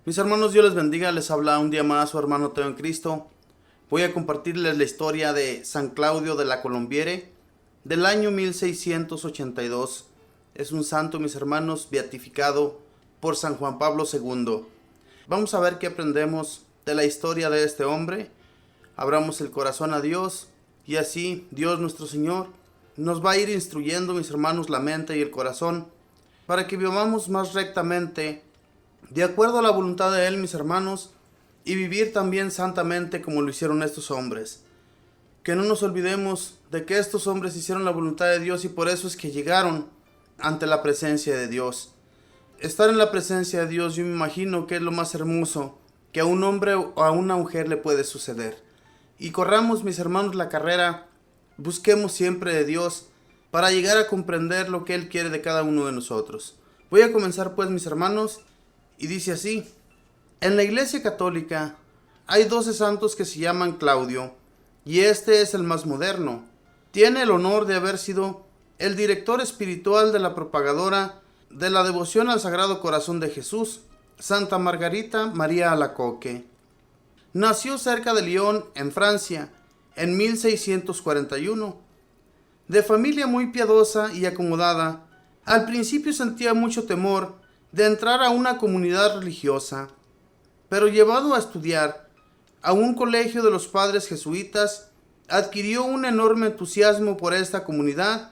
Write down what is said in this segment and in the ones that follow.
Mis hermanos, Dios les bendiga, les habla un día más su hermano Teo en Cristo. Voy a compartirles la historia de San Claudio de la Colombiere del año 1682. Es un santo, mis hermanos, beatificado por San Juan Pablo II. Vamos a ver qué aprendemos de la historia de este hombre. Abramos el corazón a Dios y así Dios nuestro Señor nos va a ir instruyendo, mis hermanos, la mente y el corazón para que vivamos más rectamente de acuerdo a la voluntad de Él, mis hermanos, y vivir también santamente como lo hicieron estos hombres. Que no nos olvidemos de que estos hombres hicieron la voluntad de Dios y por eso es que llegaron ante la presencia de Dios. Estar en la presencia de Dios, yo me imagino que es lo más hermoso que a un hombre o a una mujer le puede suceder. Y corramos, mis hermanos, la carrera, busquemos siempre de Dios para llegar a comprender lo que Él quiere de cada uno de nosotros. Voy a comenzar pues, mis hermanos, y dice así: en la Iglesia Católica hay 12 santos que se llaman Claudio, y este es el más moderno. Tiene el honor de haber sido el director espiritual de la propagadora de la devoción al Sagrado Corazón de Jesús, Santa Margarita María Alacoque. Nació cerca de Lyon, en Francia, en 1641. De familia muy piadosa y acomodada, al principio sentía mucho temor de entrar a una comunidad religiosa, pero llevado a estudiar a un colegio de los padres jesuitas, adquirió un enorme entusiasmo por esta comunidad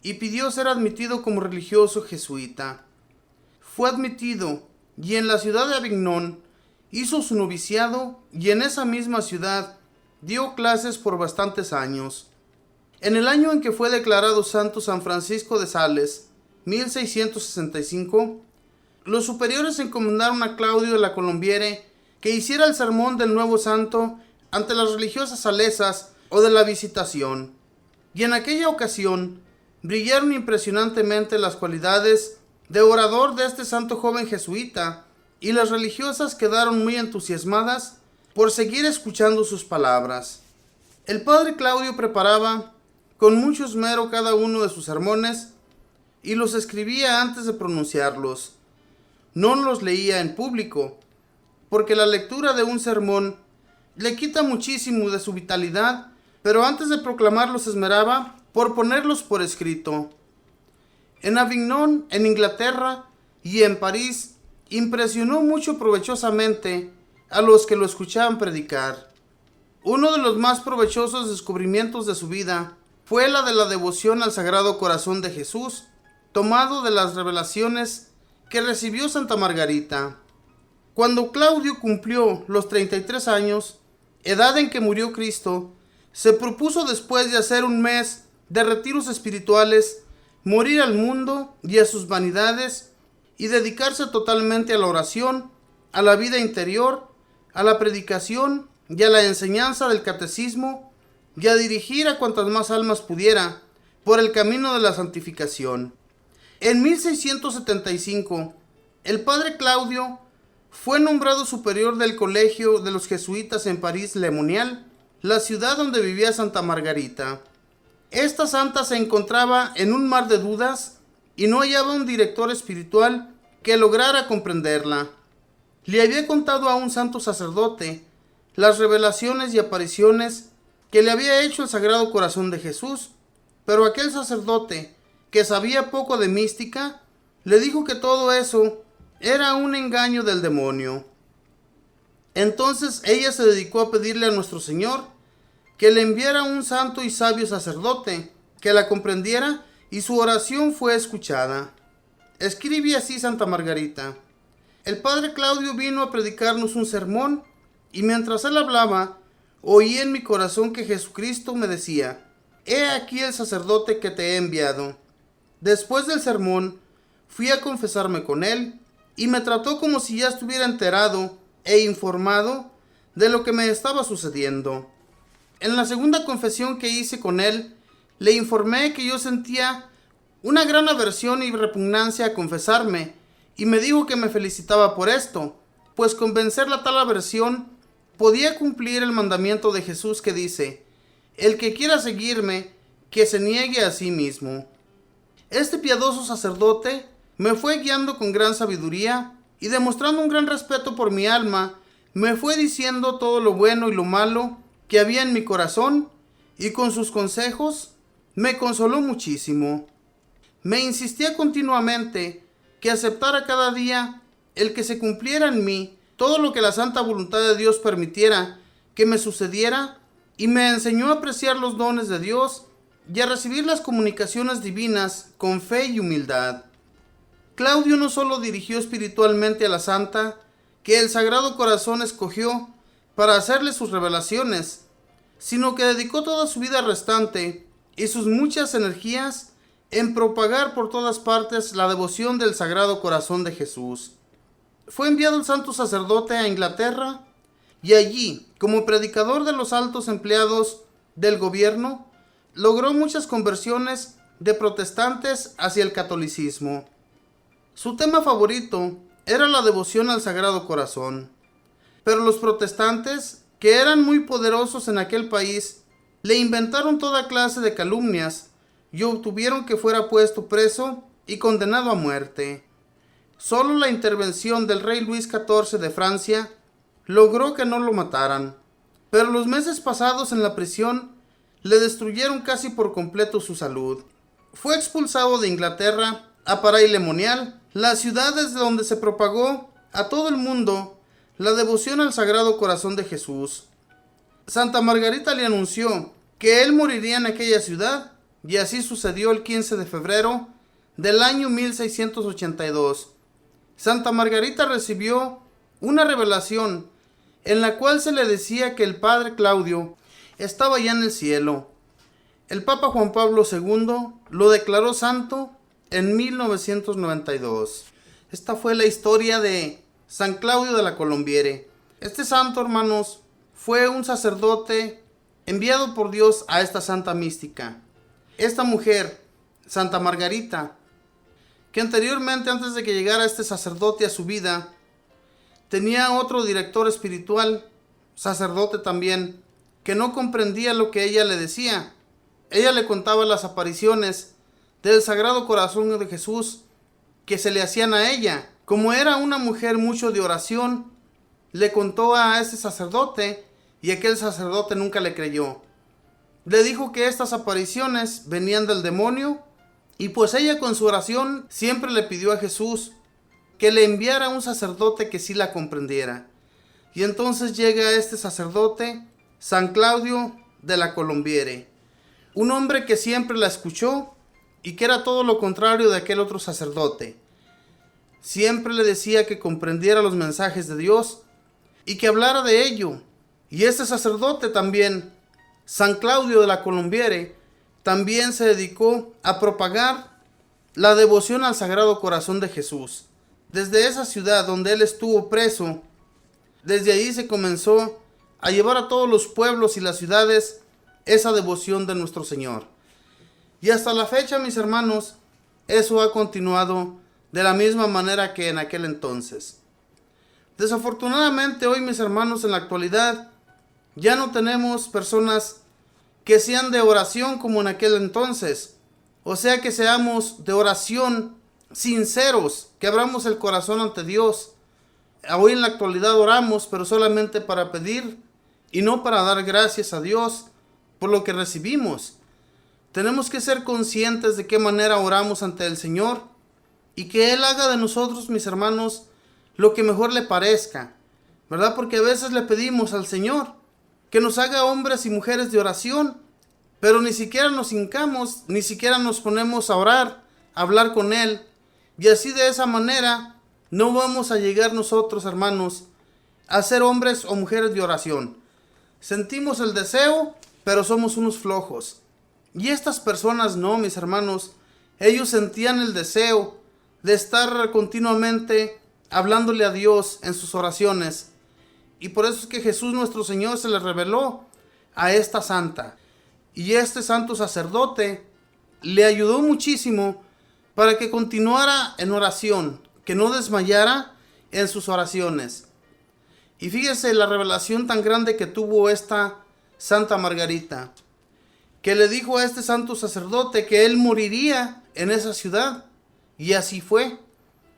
y pidió ser admitido como religioso jesuita. Fue admitido y en la ciudad de Avignon hizo su noviciado y en esa misma ciudad dio clases por bastantes años. En el año en que fue declarado santo San Francisco de Sales, 1665, los superiores encomendaron a Claudio de la Colombiere que hiciera el sermón del nuevo santo ante las religiosas salesas o de la Visitación. Y en aquella ocasión brillaron impresionantemente las cualidades de orador de este santo joven jesuita, y las religiosas quedaron muy entusiasmadas por seguir escuchando sus palabras. El padre Claudio preparaba con mucho esmero cada uno de sus sermones y los escribía antes de pronunciarlos. No los leía en público, porque la lectura de un sermón le quita muchísimo de su vitalidad, pero antes de proclamarlos se esmeraba por ponerlos por escrito. En Avignon, en Inglaterra y en París, impresionó mucho provechosamente a los que lo escuchaban predicar. Uno de los más provechosos descubrimientos de su vida fue la de la devoción al Sagrado Corazón de Jesús, tomado de las revelaciones que recibió Santa Margarita. Cuando Claudio cumplió los 33 años, edad en que murió Cristo, se propuso, después de hacer un mes de retiros espirituales, morir al mundo y a sus vanidades y dedicarse totalmente a la oración, a la vida interior, a la predicación y a la enseñanza del catecismo, y a dirigir a cuantas más almas pudiera por el camino de la santificación. En 1675, el padre Claudio fue nombrado superior del colegio de los jesuitas en París Le Monial, la ciudad donde vivía Santa Margarita. Esta santa se encontraba en un mar de dudas y no hallaba un director espiritual que lograra comprenderla. Le había contado a un santo sacerdote las revelaciones y apariciones que le había hecho el Sagrado Corazón de Jesús, pero aquel sacerdote, que sabía poco de mística, le dijo que todo eso era un engaño del demonio. Entonces ella se dedicó a pedirle a nuestro Señor que le enviara un santo y sabio sacerdote que la comprendiera, y su oración fue escuchada. Escribe así Santa Margarita: el padre Claudio vino a predicarnos un sermón, y mientras él hablaba, oí en mi corazón que Jesucristo me decía: he aquí el sacerdote que te he enviado. Después del sermón, fui a confesarme con él, y me trató como si ya estuviera enterado e informado de lo que me estaba sucediendo. En la segunda confesión que hice con él, le informé que yo sentía una gran aversión y repugnancia a confesarme, y me dijo que me felicitaba por esto, pues con vencer la tal aversión podía cumplir el mandamiento de Jesús que dice: el que quiera seguirme, que se niegue a sí mismo. Este piadoso sacerdote me fue guiando con gran sabiduría y demostrando un gran respeto por mi alma, me fue diciendo todo lo bueno y lo malo que había en mi corazón, y con sus consejos me consoló muchísimo. Me insistía continuamente que aceptara cada día el que se cumpliera en mí todo lo que la santa voluntad de Dios permitiera que me sucediera, y me enseñó a apreciar los dones de Dios y a recibir las comunicaciones divinas con fe y humildad. Claudio no solo dirigió espiritualmente a la santa, que el Sagrado Corazón escogió para hacerle sus revelaciones, sino que dedicó toda su vida restante y sus muchas energías en propagar por todas partes la devoción del Sagrado Corazón de Jesús. Fue enviado el santo sacerdote a Inglaterra, y allí, como predicador de los altos empleados del gobierno, logró muchas conversiones de protestantes hacia el catolicismo. Su tema favorito era la devoción al Sagrado Corazón, pero los protestantes, que eran muy poderosos en aquel país, le inventaron toda clase de calumnias y obtuvieron que fuera puesto preso y condenado a muerte. Solo la intervención del rey Luis XIV de Francia logró que no lo mataran, pero los meses pasados en la prisión le destruyeron casi por completo su salud. Fue expulsado de Inglaterra a Paray-le-Monial, la ciudad desde donde se propagó a todo el mundo la devoción al Sagrado Corazón de Jesús. Santa Margarita le anunció que él moriría en aquella ciudad, y así sucedió el 15 de febrero del año 1682. Santa Margarita recibió una revelación en la cual se le decía que el padre Claudio estaba ya en el cielo. El Papa Juan Pablo II lo declaró santo en 1992. Esta fue la historia de San Claudio de la Colombiere. Este santo, hermanos, fue un sacerdote enviado por Dios a esta santa mística. Esta mujer, Santa Margarita, que anteriormente, antes de que llegara este sacerdote a su vida, tenía otro director espiritual, sacerdote también, que no comprendía lo que ella le decía. Ella le contaba las apariciones del Sagrado Corazón de Jesús que se le hacían a ella. Como era una mujer mucho de oración, le contó a ese sacerdote, y aquel sacerdote nunca le creyó. Le dijo que estas apariciones venían del demonio, y pues ella con su oración siempre le pidió a Jesús que le enviara un sacerdote que sí la comprendiera. Y entonces llega este sacerdote, San Claudio de la Colombiere, un hombre que siempre la escuchó y que era todo lo contrario de aquel otro sacerdote. Siempre le decía que comprendiera los mensajes de Dios y que hablara de ello. Y este sacerdote también, San Claudio de la Colombiere, también se dedicó a propagar la devoción al Sagrado Corazón de Jesús. Desde esa ciudad donde él estuvo preso, desde ahí se comenzó a llevar a todos los pueblos y las ciudades esa devoción de nuestro Señor. Y hasta la fecha, mis hermanos, eso ha continuado de la misma manera que en aquel entonces. Desafortunadamente hoy, mis hermanos, en la actualidad, ya no tenemos personas que sean de oración como en aquel entonces. O sea, que seamos de oración sinceros, que abramos el corazón ante Dios. Hoy en la actualidad oramos, pero solamente para pedir y no para dar gracias a Dios por lo que recibimos. Tenemos que ser conscientes de qué manera oramos ante el Señor y que Él haga de nosotros, mis hermanos, lo que mejor le parezca, ¿verdad? Porque a veces le pedimos al Señor que nos haga hombres y mujeres de oración, pero ni siquiera nos hincamos, ni siquiera nos ponemos a orar, a hablar con Él, y así de esa manera no vamos a llegar nosotros, hermanos, a ser hombres o mujeres de oración. Sentimos el deseo, pero somos unos flojos. Y estas personas no, mis hermanos, ellos sentían el deseo de estar continuamente hablándole a Dios en sus oraciones. Y por eso es que Jesús nuestro Señor se le reveló a esta santa. Y este santo sacerdote le ayudó muchísimo para que continuara en oración, que no desmayara en sus oraciones. Y fíjese la revelación tan grande que tuvo esta Santa Margarita, que le dijo a este santo sacerdote que él moriría en esa ciudad. Y así fue.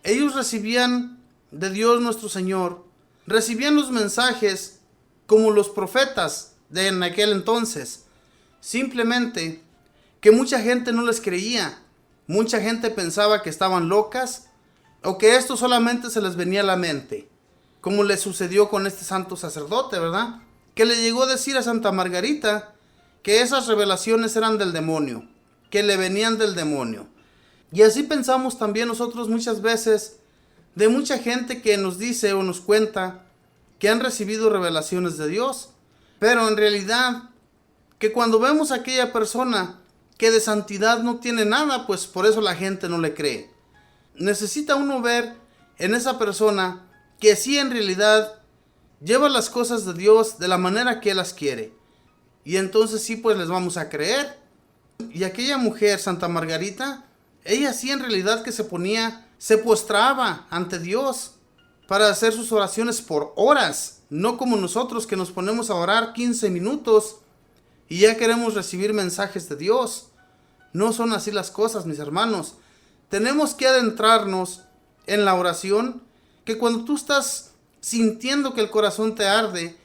Ellos recibían de Dios nuestro Señor recibían los mensajes como los profetas de en aquel entonces. Simplemente que mucha gente no les creía. Mucha gente pensaba que estaban locas o que esto solamente se les venía a la mente, como le sucedió con este santo sacerdote, ¿verdad? Que le llegó a decir a Santa Margarita que esas revelaciones eran del demonio, que le venían del demonio. Y así pensamos también nosotros muchas veces de mucha gente que nos dice o nos cuenta que han recibido revelaciones de Dios, pero en realidad que cuando vemos a aquella persona que de santidad no tiene nada, pues por eso la gente no le cree. Necesita uno ver en esa persona que sí en realidad lleva las cosas de Dios de la manera que Él las quiere. Y entonces sí, pues les vamos a creer. Y aquella mujer, Santa Margarita, ella sí en realidad que se postraba ante Dios para hacer sus oraciones por horas, no como nosotros que nos ponemos a orar 15 minutos y ya queremos recibir mensajes de Dios. No son así las cosas, mis hermanos. Tenemos que adentrarnos en la oración, que cuando tú estás sintiendo que el corazón te arde,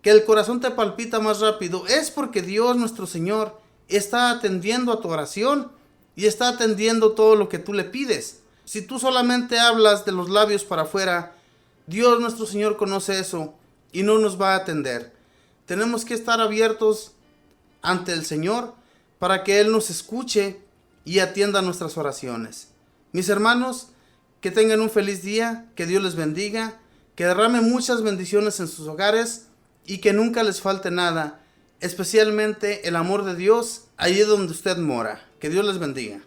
que el corazón te palpita más rápido, es porque Dios nuestro Señor está atendiendo a tu oración y está atendiendo todo lo que tú le pides. Si tú solamente hablas de los labios para afuera, Dios nuestro Señor conoce eso y no nos va a atender. Tenemos que estar abiertos ante el Señor para que Él nos escuche y atienda nuestras oraciones. Mis hermanos, que tengan un feliz día, que Dios les bendiga, que derrame muchas bendiciones en sus hogares y que nunca les falte nada, especialmente el amor de Dios allí donde usted mora. Que Dios les bendiga.